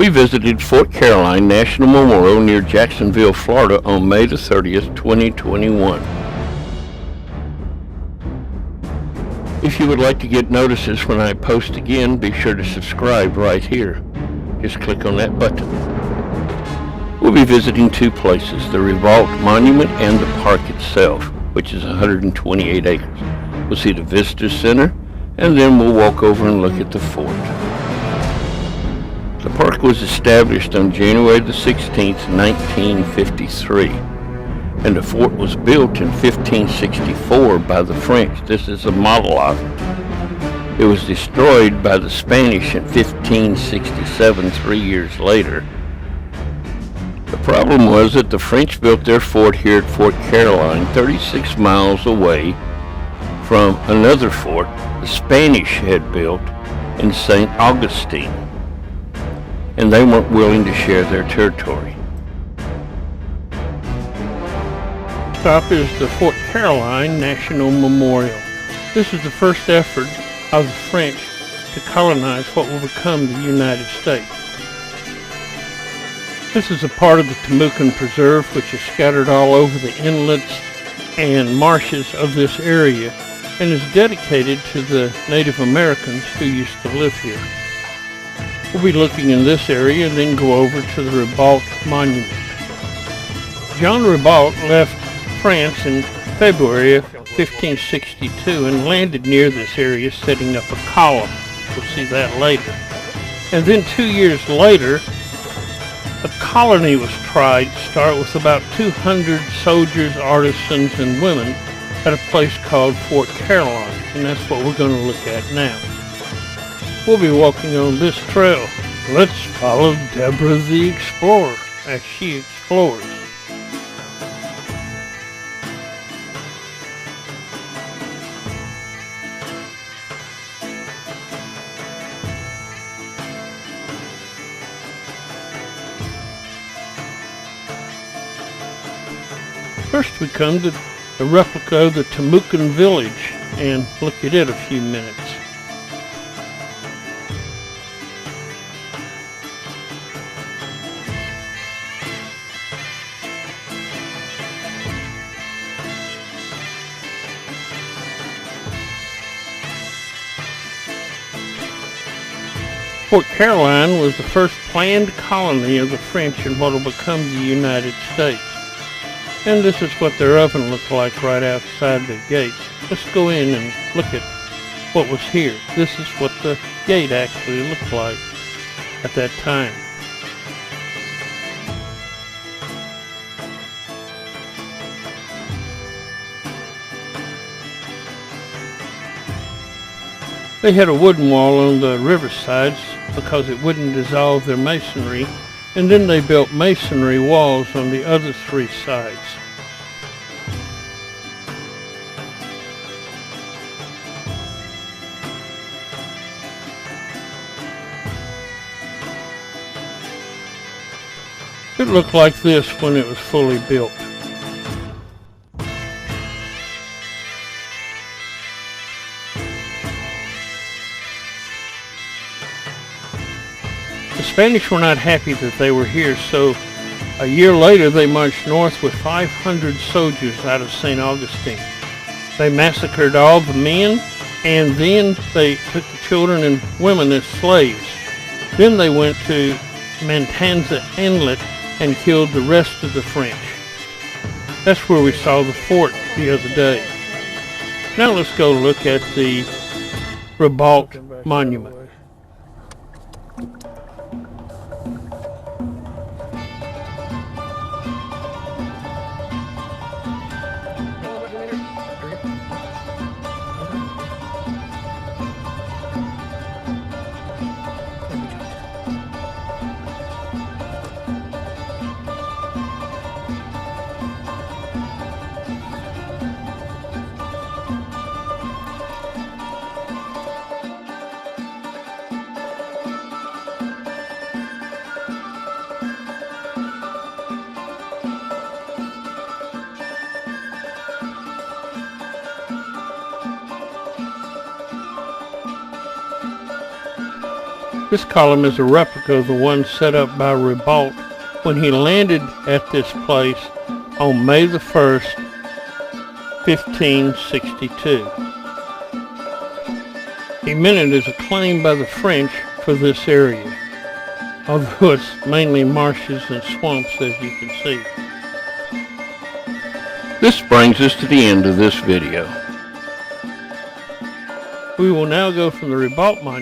We visited Fort Caroline National Memorial near Jacksonville, Florida on May the 30th, 2021. If you would like to get notices when I post again, be sure to subscribe right here. Just click on that button. We'll be visiting two places, the Ribault Monument and the park itself, which is 128 acres. We'll see the Visitor Center, and then we'll walk over and look at the fort. The park was established on January the 16th, 1953, and the fort was built in 1564 by the French. This is a model of it. It was destroyed by the Spanish in 1567, 3 years later. The problem was that the French built their fort here at Fort Caroline, 36 miles away from another fort the Spanish had built in St. Augustine, and they weren't willing to share their territory. Stop is the Fort Caroline National Memorial. This is the first effort of the French to colonize what will become the United States. This is a part of the Timucua Preserve, which is scattered all over the inlets and marshes of this area and is dedicated to the Native Americans who used to live here. We'll be looking in this area and then go over to the Ribault Monument. John Ribault left France in February of 1562 and landed near this area, setting up a column. We'll see that later. And then 2 years later, a colony was tried to start with about 200 soldiers, artisans, and women at a place called Fort Caroline, and that's what we're going to look at now. We'll be walking on this trail. Let's follow Deborah the Explorer as she explores. First we come to the replica of the Timucua village and look at it a few minutes. Fort Caroline was the first planned colony of the French in what will become the United States. And this is what their oven looked like right outside the gate. Let's go in and look at what was here. This is what the gate actually looked like at that time. They had a wooden wall on the riversides because it wouldn't dissolve their masonry, and then they built masonry walls on the other three sides. It looked like this when it was fully built. The Spanish were not happy that they were here, so a year later they marched north with 500 soldiers out of St. Augustine. They massacred all the men, and then they took the children and women as slaves. Then they went to Matanza Inlet and killed the rest of the French. That's where we saw the fort the other day. Now let's go look at the Ribault Monument. This column is a replica of the one set up by Ribault when he landed at this place on May the 1st, 1562. He meant it as a claim by the French for this area, although it's mainly marshes and swamps, as you can see. This brings us to the end of this video. We will now go from the Ribault Monument